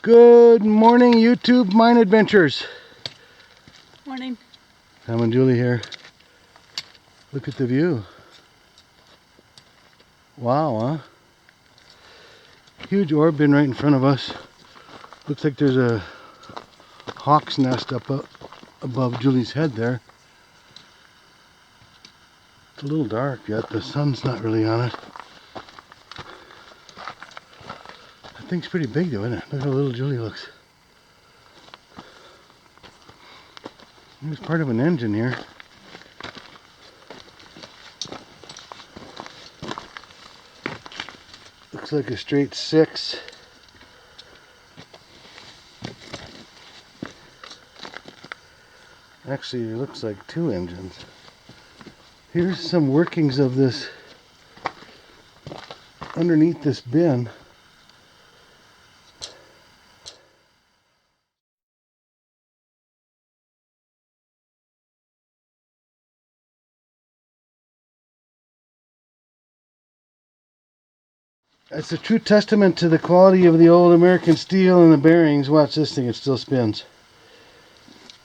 Good morning, YouTube Mine Adventures. Morning. Sam and Julie here. Look at the view. Wow, huh? Huge ore bin right in front of us. Looks like there's a hawk's nest up above Julie's head there. It's a little dark yet. The sun's not really on it. That thing's pretty big though, isn't it? Look how little Julie looks. There's part of an engine here. Looks like a straight 6. Actually, it looks like 2 engines. Here's some workings of this underneath this bin. It's a true testament to the quality of the old American steel and the bearings. Watch this thing, it still spins.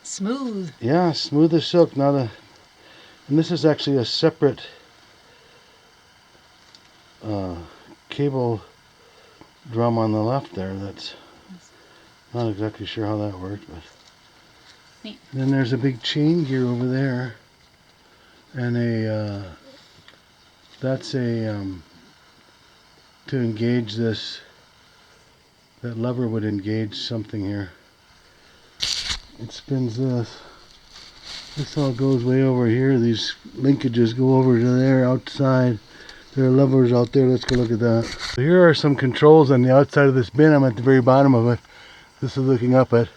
Smooth. Yeah, smooth as silk. And this is actually a separate cable drum on the left there. That's not exactly sure how that worked, but neat. Then there's a big chain gear over there, and that's to engage this. That lever would engage something here. It spins this. This all goes way over here. These linkages go over to there outside. There are levers out there. Let's go look at that. So here are some controls on the outside of this bin. I'm at the very bottom of it. This is looking up at.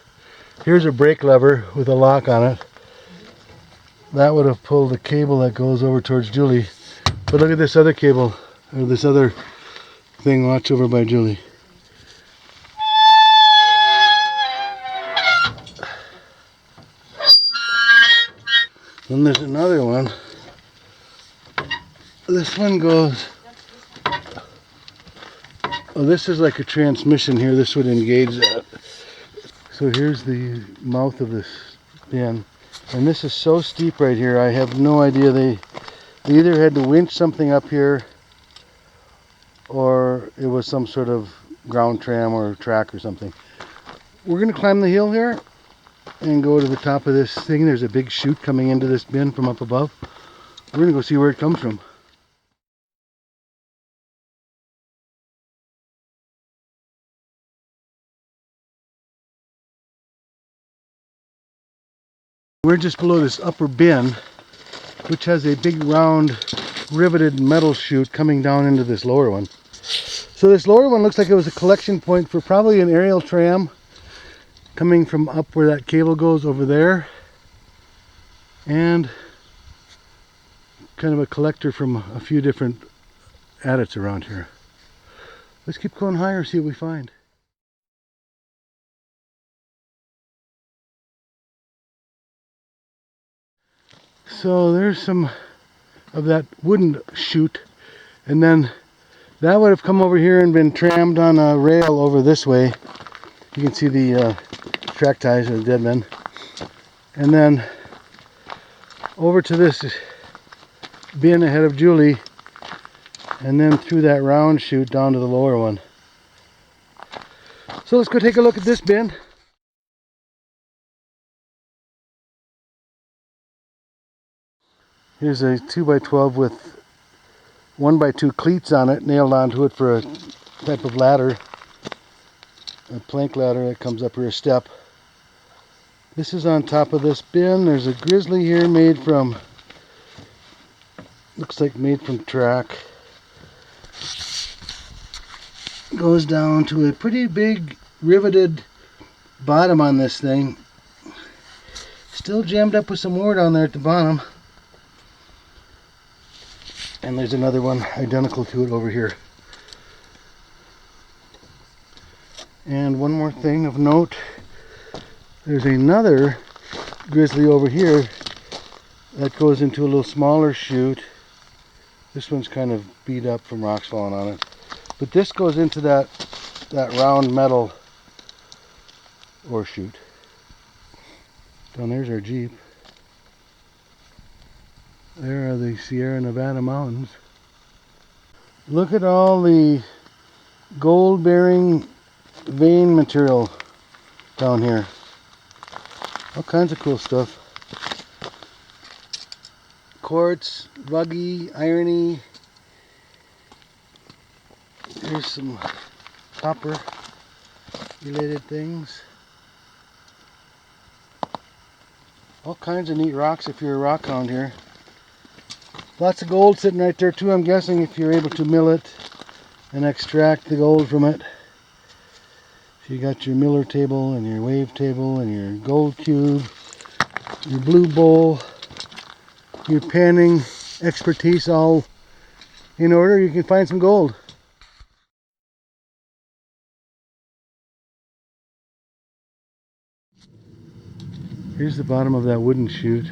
Here's a brake lever with a lock on it. That would have pulled the cable that goes over towards Julie. But look at this other cable, or this other thing. Watch over by Julie. Then there's another one. This one goes. Oh, this is like a transmission here. This would engage that. So here's the mouth of this bin. And this is so steep right here. I have no idea. They either had to winch something up here, or it was some sort of ground tram or track or something. We're going to climb the hill here and go to the top of this thing. There's a big chute coming into this bin from up above. We're going to go see where it comes from. We're just below this upper bin, which has a big round riveted metal chute coming down into this lower one. So this lower one looks like it was a collection point for probably an aerial tram coming from up where that cable goes over there, and kind of a collector from a few different adits around here. Let's keep going higher, see what we find. So there's some of that wooden chute, and then that would have come over here and been trammed on a rail over this way. You can see the track ties or the dead men. And then over to this bin ahead of Julie, and then through that round chute down to the lower one. So let's go take a look at this bin. Here's a 2x12 with 1x2 cleats on it, nailed onto it for a type of ladder, a plank ladder that comes up here a step. This is on top of this bin. There's a grizzly here made from, looks like made from track. Goes down to a pretty big riveted bottom on this thing. Still jammed up with some ore down there at the bottom. And there's another one identical to it over here. And one more thing of note, there's another grizzly over here that goes into a little smaller chute. This one's kind of beat up from rocks falling on it. But this goes into that round metal ore chute. Down there's our Jeep. There are the Sierra Nevada mountains. Look at all the gold-bearing vein material down here. All kinds of cool stuff. Quartz, vuggy, irony. Here's some copper related things. All kinds of neat rocks if you're a rock hound here. Lots of gold sitting right there too, I'm guessing, if you're able to mill it and extract the gold from it. So you got your miller table and your wave table and your gold cube, your blue bowl, your panning expertise all in order. You can find some gold. Here's the bottom of that wooden chute.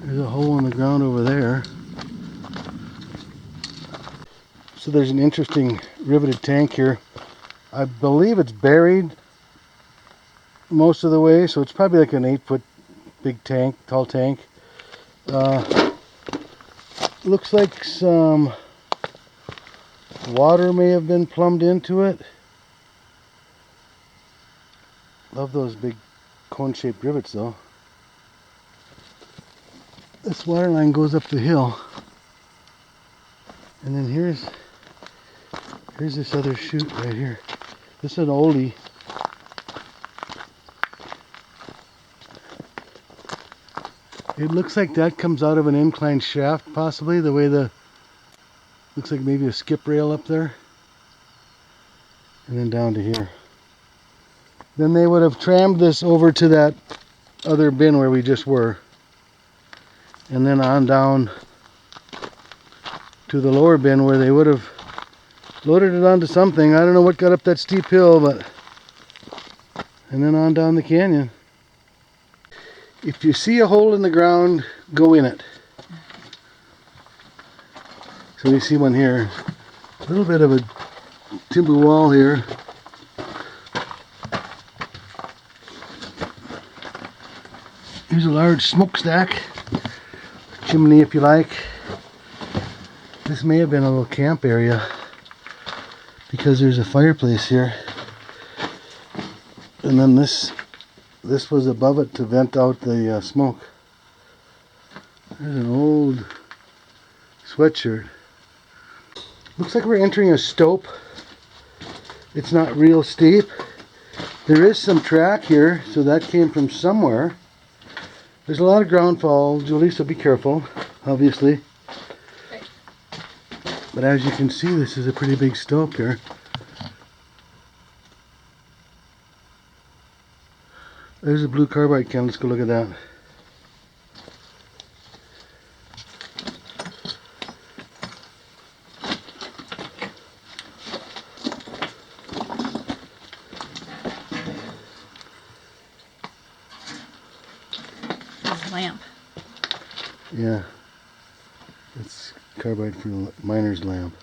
There's a hole in the ground over there. So there's an interesting riveted tank here. I believe it's buried most of the way, so it's probably like an 8-foot big tank, tall tank. Looks like some water may have been plumbed into it. Love those big cone-shaped rivets though. This water line goes up the hill. And then here's this other chute right here. This is an oldie. It looks like that comes out of an inclined shaft, possibly, the way looks like maybe a skip rail up there. And then down to here. Then they would have trammed this over to that other bin where we just were. And then on down to the lower bin where they would have loaded it onto something. I don't know what got up that steep hill, but... And then on down the canyon. If you see a hole in the ground, go in it. So we see one here. A little bit of a timber wall here. Here's a large smokestack. Chimney, if you like. This may have been a little camp area because there's a fireplace here. And then this was above it to vent out the smoke. There's an old sweatshirt. Looks like we're entering a stope. It's not real steep. There is some track here, so that came from somewhere. There's a lot of ground fall, Julie, so be careful, obviously. Okay. But as you can see, this is a pretty big stope here. There's a blue carbide can. Let's go look at that. His lamp. Yeah. It's carbide for the miner's lamp.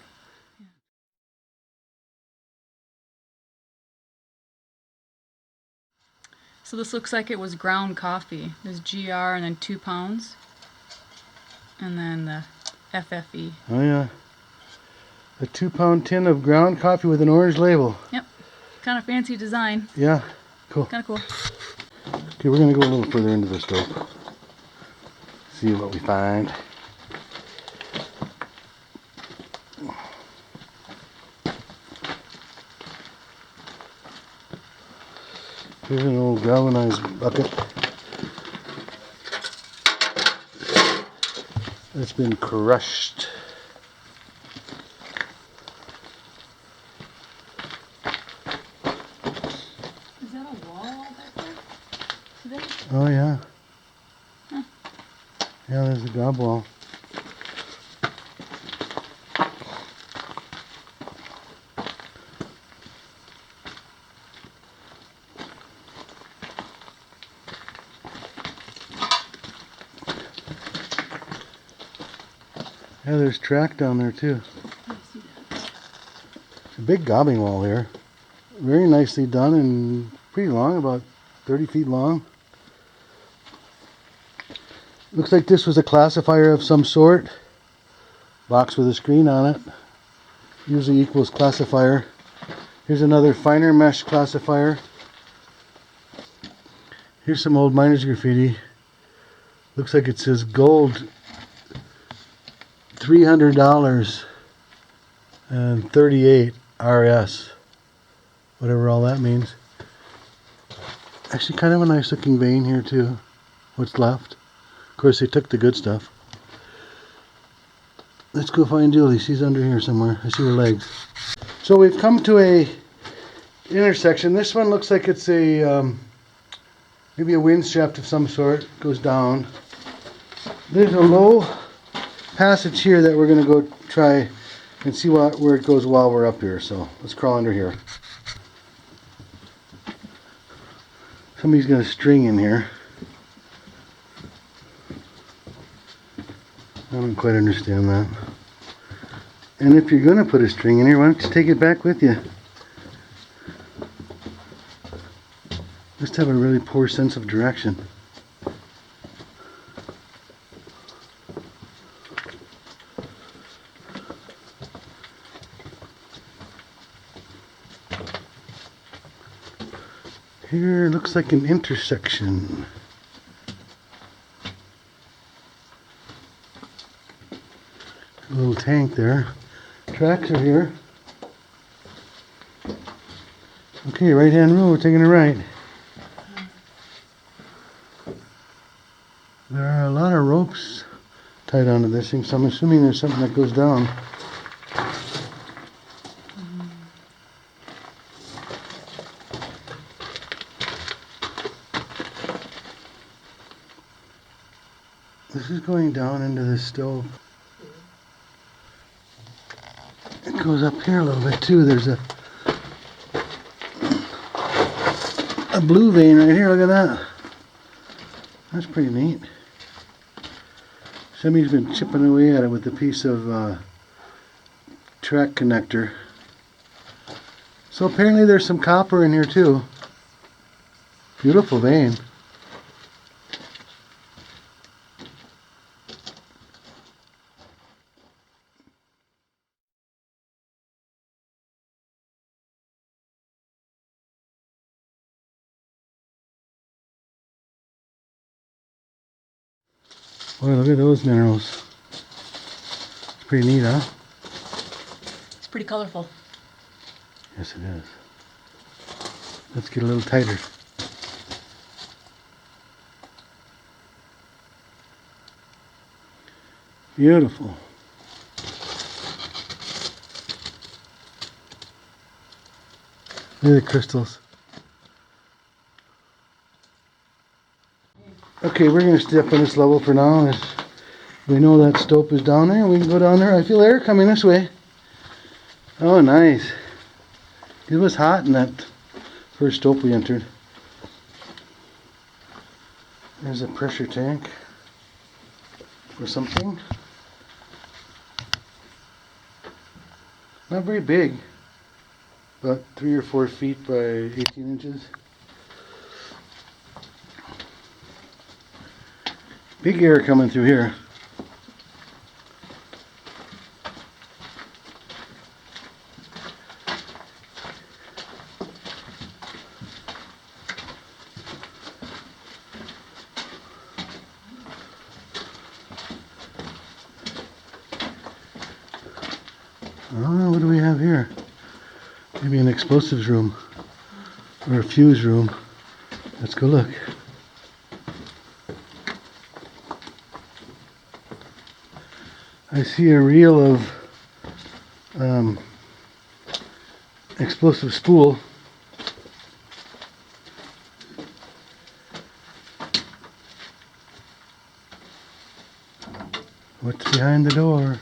So this looks like it was ground coffee. There's GR and then 2 pounds. And then the FFE. Oh yeah. A 2-pound tin of ground coffee with an orange label. Yep. Kind of fancy design. Yeah. Cool. Kind of cool. Okay, we're going to go a little further into the stope. See what we find. Here's an old galvanized bucket. It's been crushed. Is that a wall back there? Is that? Oh yeah. Huh. Yeah, there's a gob wall. Yeah, there's track down there too. Big gobbing wall here. Very nicely done and pretty long, about 30 feet long. Looks like this was a classifier of some sort. Box with a screen on it. Usually equals classifier. Here's another finer mesh classifier. Here's some old miners graffiti. Looks like it says gold $300 and 38 RS. Whatever all that means. Actually kind of a nice looking vein here too. What's left. Of course they took the good stuff. Let's go find Julie. She's under here somewhere. I see her legs. So we've come to a intersection. This one looks like it's a maybe a wind shaft of some sort. Goes down. There's a low passage here that we're going to go try and see where it goes while we're up here. So let's crawl under here. Somebody's got a string in here. I don't quite understand that. And if you're going to put a string in here, why don't you take it back with you? Must have a really poor sense of direction. Here looks like an intersection. A little tank there. Tracks are here. Okay, right hand rule, we're taking a right. There are a lot of ropes tied onto this thing, so I'm assuming there's something that goes down. This is going down into the stove. It goes up here a little bit too. There's a blue vein right here. Look at that. That's pretty neat. Somebody's been chipping away at it with a piece of track connector. So apparently there's some copper in here too. Beautiful vein. Boy, look at those minerals. It's pretty neat, huh? It's pretty colorful. Yes, it is. Let's get a little tighter. Beautiful. Look at the crystals. Okay, we're going to stay up on this level for now. As we know that stope is down there. We can go down there. I feel air coming this way. Oh, nice. It was hot in that first stope we entered. There's a pressure tank for something. Not very big. About 3 or 4 feet by 18 inches. Big air coming through here. Oh, what do we have here? Maybe an explosives room or a fuse room. Let's go look. I see a reel of explosive spool. What's behind the door?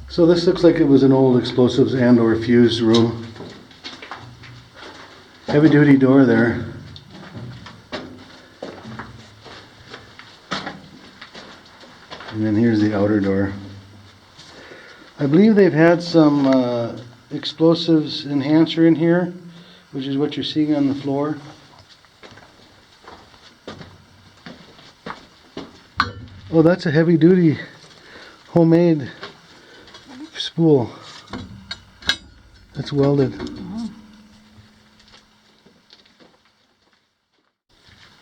So this looks like it was an old explosives and or fuse room. Heavy duty door there. And then here's the outer door. I believe they've had some explosives enhancer in here, which is what you're seeing on the floor. Oh, that's a heavy duty homemade spool. That's welded.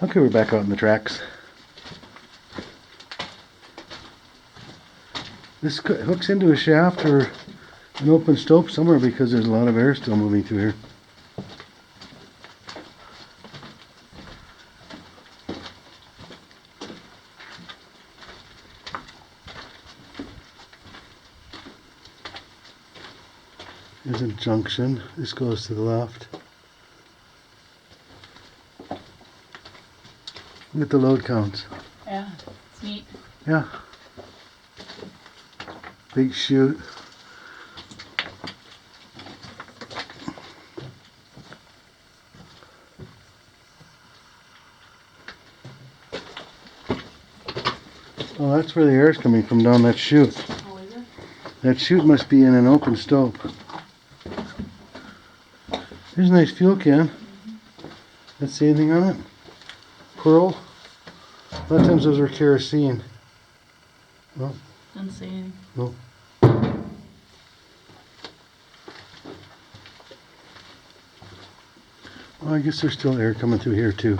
Okay, we're back out in the tracks. This hooks into a shaft or an open stope somewhere because there's a lot of air still moving through here. There's a junction. This goes to the left. Look at the load counts. Yeah, it's neat. Yeah. Big chute. Oh, that's where the air is coming from, down that chute. Oh, is it? That chute must be in an open stope. Here's a nice fuel can. Let's see anything on it. Pearl. A lot of times those are kerosene. No, Doesn't say anything. no. Oh, I guess there's still air coming through here too.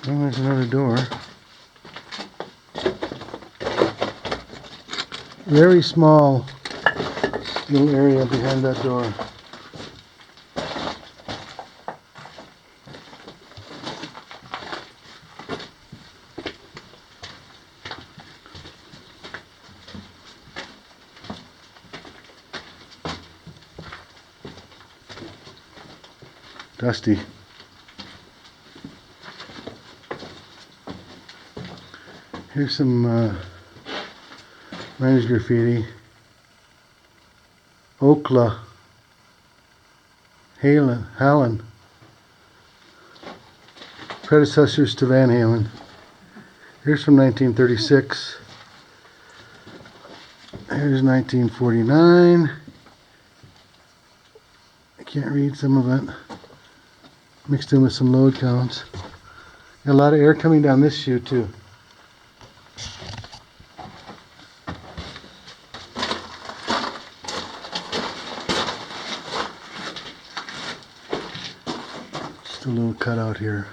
Oh, there's another door. Very small little area behind that door. Dusty. Here's some writer's graffiti. Okla. Halen. Predecessors to Van Halen. Here's from 1936. Here's 1949. I can't read some of it. Mixed in with some load counts. Got a lot of air coming down this chute too. Just a little cutout here.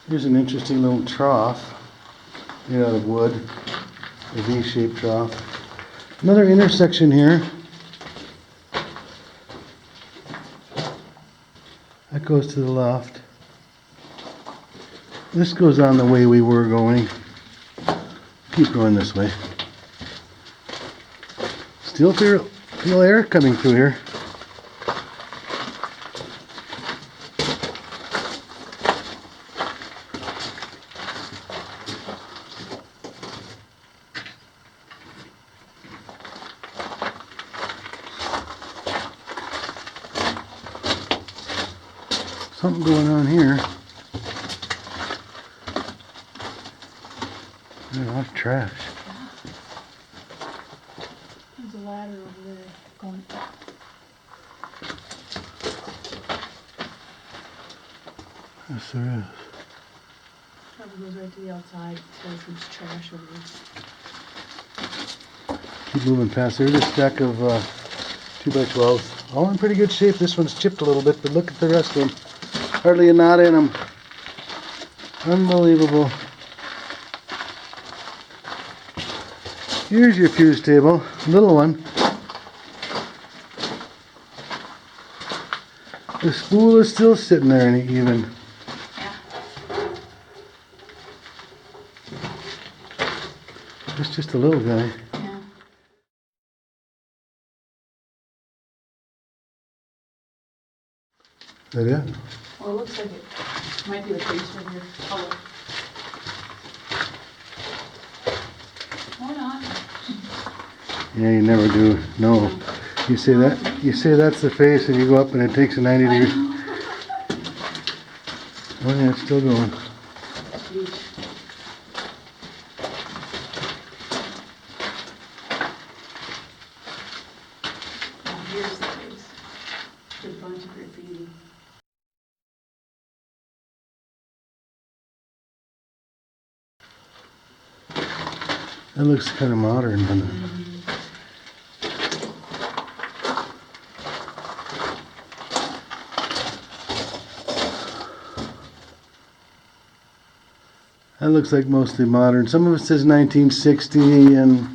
Here's an interesting little trough made out of wood, a V-shaped trough. Another intersection here. That goes to the left. This goes on the way we were going. Keep going this way. Still feel air coming through here. Something going on here. There's a lot of trash. There's a ladder over there going up. Yes, there is. Probably goes right to the outside. There's some trash over there. Keep moving past. There's a stack of 2x12s. All in pretty good shape. This one's chipped a little bit, but look at the rest of them. Hardly a knot in them. Unbelievable. Here's your fuse table, little one. The spool is still sitting there and even. Yeah. It's just a little guy. Yeah. Is that it? Well, it looks like it might be the base of your color. Or not. Yeah, you never do. No. You say that. You say that's the face, and you go up, and it takes a 90 degrees. Oh yeah, it's still going. Here's the face. A bunch of graffiti. That looks kind of modern, doesn't it? That looks like mostly modern. Some of it says 1960 and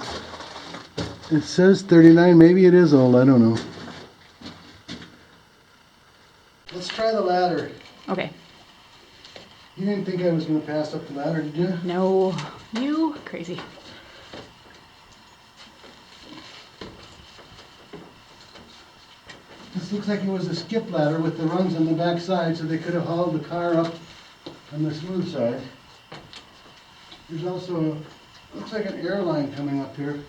it says 39. Maybe it is old. I don't know. Let's try the ladder. Okay. You didn't think I was going to pass up the ladder, did you? No, you crazy. This looks like it was a skip ladder with the rungs on the back side so they could have hauled the car up on the smooth side. There's also, looks like an airline coming up here.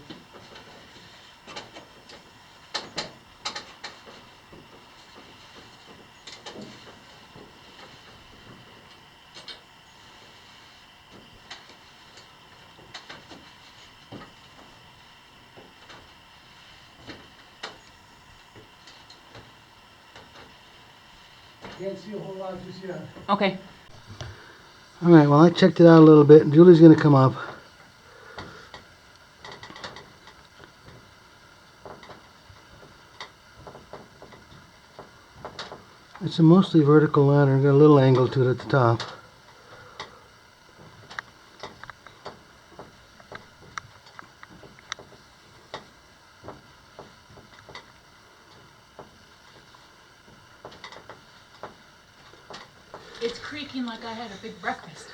Can't see a whole lot just yet. Okay. Alright, well I checked it out a little bit. Julie's going to come up. It's a mostly vertical ladder, got a little angle to it at the top. It's creaking like I had a big breakfast.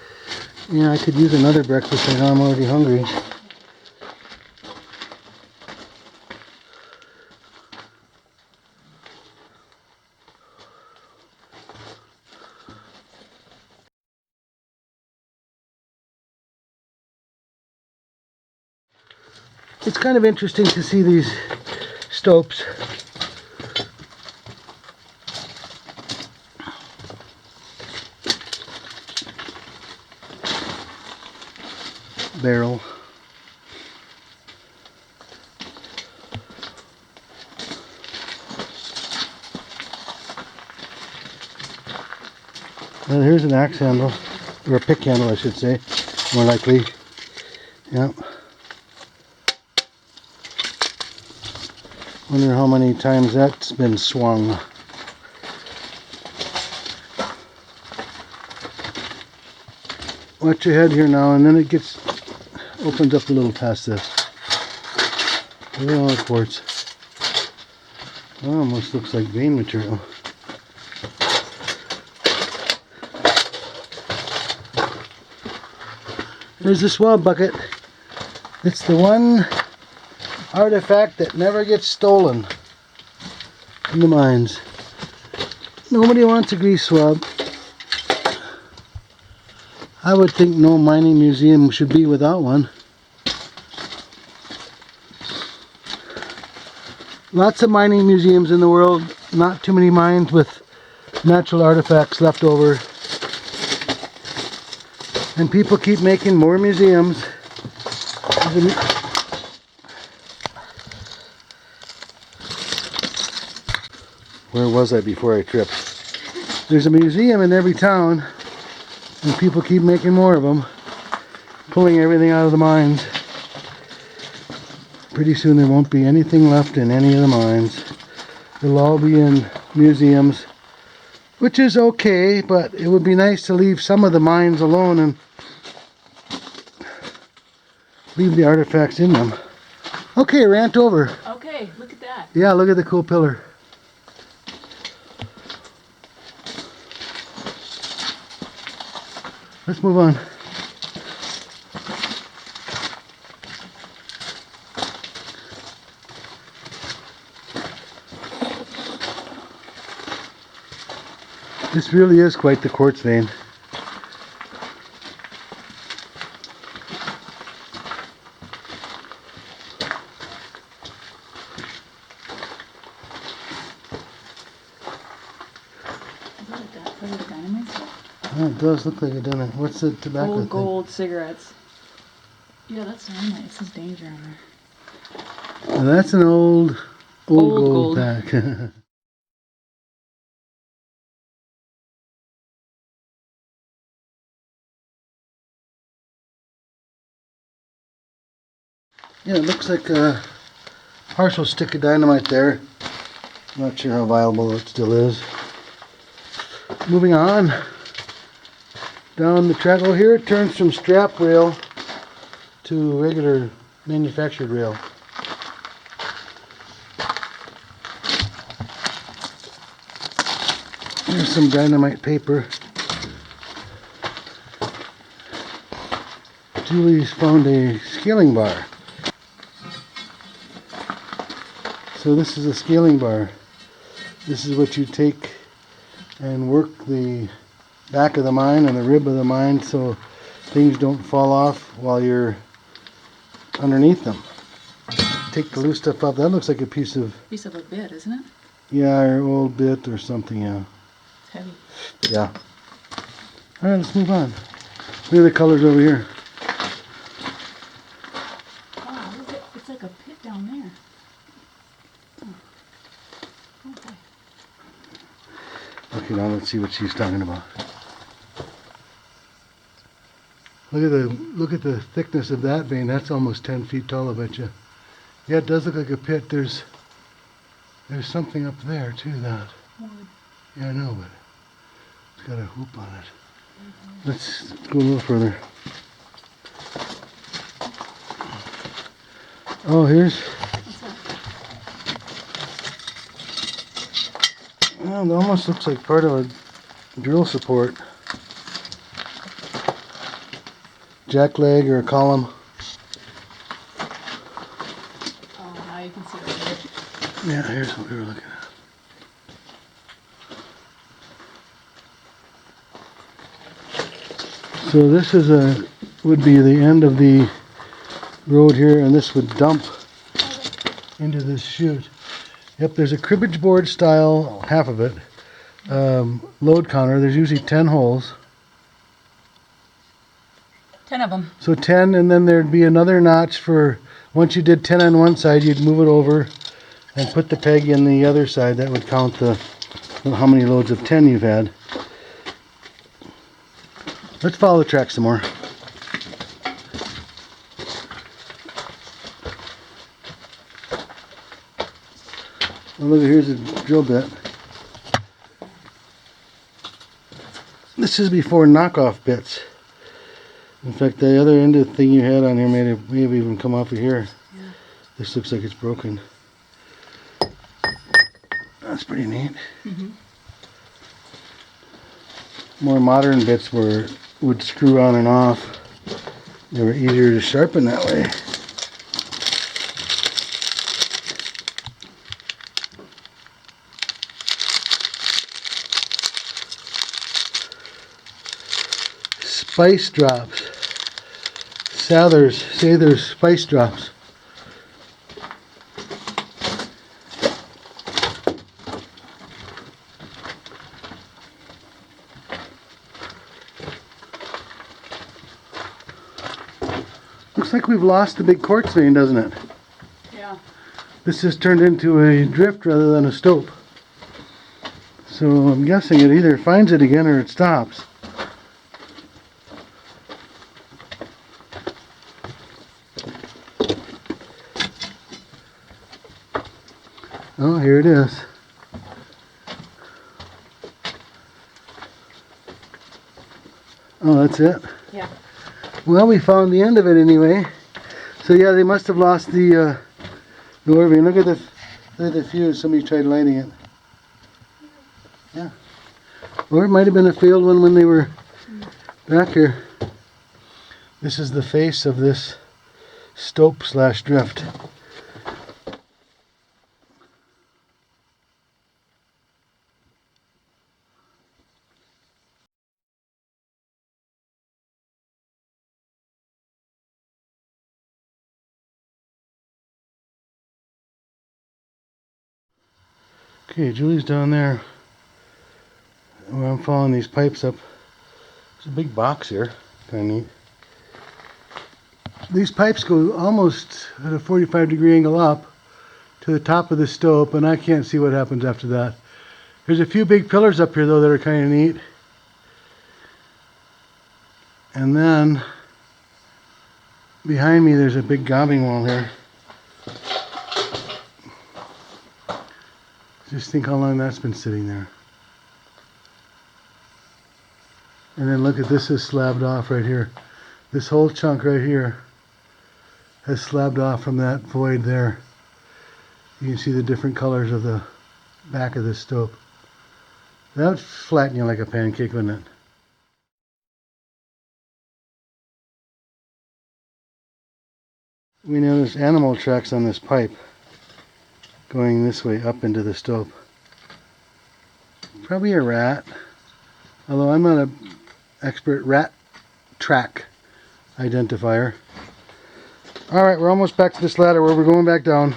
Yeah, I could use another breakfast. I know I'm already hungry. It's kind of interesting to see these stopes. Barrel. Well, here's an axe handle, or a pick handle I should say, more likely. Yep. Wonder how many times that's been swung. Watch your head here now, and then it gets opens up a little past this. Look at all the quartz. Oh, almost looks like vein material. There's the swab bucket. It's the one artifact that never gets stolen in the mines. Nobody wants a grease swab. I would think no mining museum should be without one. Lots of mining museums in the world, not too many mines with natural artifacts left over. And people keep making more museums. Where was I before I tripped? There's a museum in every town, and people keep making more of them, pulling everything out of the mines. Pretty soon there won't be anything left in any of the mines. They'll all be in museums, which is okay, but it would be nice to leave some of the mines alone and leave the artifacts in them. Okay, rant over. Okay, look at that. Yeah, look at the cool pillar. Let's move on. This really is quite the quartz vein. Oh, it does look like it, doesn't it? What's the tobacco Old thing? gold cigarettes. Yeah, that's dynamite. It says danger on there. Well, that's an old gold Old gold. pack. Yeah, it looks like a partial stick of dynamite there. Not sure how viable it still is. Moving on down the track. Oh, here it turns from strap rail to regular manufactured rail. Here's some dynamite paper. Julie's found a scaling bar. So this is a scaling bar. This is what you take and work the back of the mine and the rib of the mine so things don't fall off while you're underneath them. Take the loose stuff off. That looks like a piece of A bit, isn't it? yeah, or old bit or something. Yeah. It's heavy. Yeah. All right, let's move on. Look at the colors over here. Wow, look at, it's like a pit down there. Oh. Okay. Okay, now let's see what she's talking about. Look at the thickness of that vein. That's almost 10 feet tall, I bet you. Yeah, it does look like a pit. There's something up there too. That. Wood. Yeah, I know, but it's got a hoop on it. Let's go a little further. Oh, here's. Well, it almost looks like part of a drill support. Jack leg or a column. Oh, now you can see it. Yeah, here's what we were looking at. So this is would be the end of the road here, and this would dump into this chute. Yep, there's a cribbage board style, half of it, load counter. There's usually 10 holes. 10 of them. So 10, and then there'd be another notch for, once you did 10 on one side, you'd move it over and put the peg in the other side. That would count how many loads of 10 you've had. Let's follow the track some more. Well, look, here's a drill bit. This is before knockoff bits. In fact, the other end of the thing you had on here may have even come off of here. Yeah. This looks like it's broken. That's pretty neat. Mm-hmm. More modern bits would screw on and off. They were easier to sharpen that way. Spice drops. Sathers say there's spice drops. Looks like we've lost the big quartz vein, doesn't it? Yeah. This has turned into a drift rather than a stope. So I'm guessing it either finds it again or it stops. Oh, here it is. Oh, that's it? Yeah. Well, we found the end of it anyway. So yeah, they must have lost the ore vein. Look at the fuse. Somebody tried lighting it. Yeah. Or it might have been a failed one when they were back here. This is the face of this stope / drift. Okay, Julie's down there. Well, I'm following these pipes up. There's a big box here. Kind of neat. These pipes go almost at a 45-degree angle up to the top of the stove, and I can't see what happens after that. There's a few big pillars up here though that are kind of neat. And then behind me there's a big gobbing wall here. Just think how long that's been sitting there. And then look at this is slabbed off right here. This whole chunk right here has slabbed off from that void there. You can see the different colors of the back of this stove. That would flatten you like a pancake, wouldn't it? We noticed animal tracks on this pipe going this way up into the stove. Probably a rat, although I'm not an expert rat track identifier. Alright, we're almost back to this ladder where we're going back down.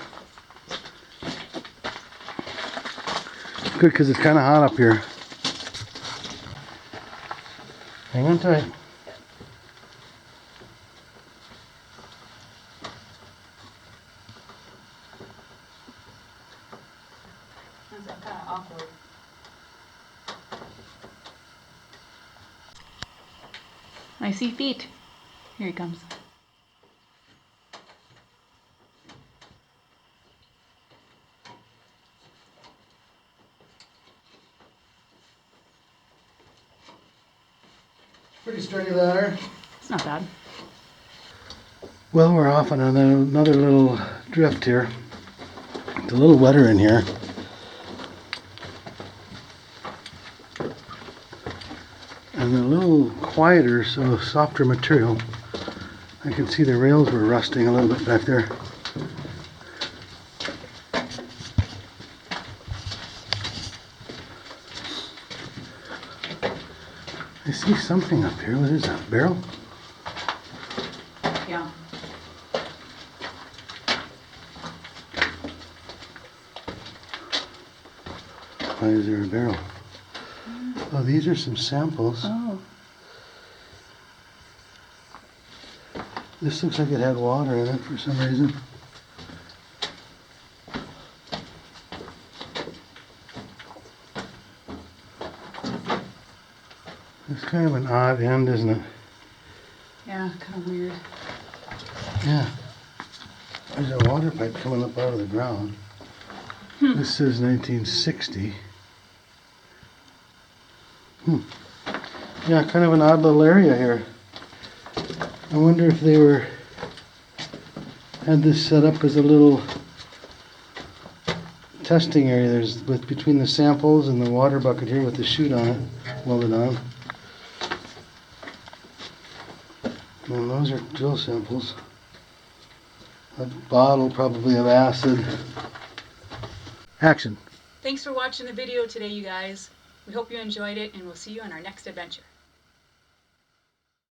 Good, because it's kind of hot up here. Hang on tight. That's kind of awkward. I see feet. Here he comes. Pretty sturdy ladder. It's not bad. Well, we're off on another little drift here. It's a little wetter in here. And a little quieter, so softer material. I can see the rails were rusting a little bit back there. I see something up here. What is that? Barrel? Yeah. Why is there a barrel? Oh, these are some samples. Oh. This looks like it had water in it for some reason. It's kind of an odd end, isn't it? Yeah, kind of weird. Yeah. There's a water pipe coming up out of the ground. This says 1960. Yeah, kind of an odd little area here. I wonder if they had this set up as a little testing area. There's between the samples and the water bucket here with the chute on it, welded on. And those are drill samples. A bottle probably of acid. Action. Thanks for watching the video today, you guys. We hope you enjoyed it, and we'll see you on our next adventure.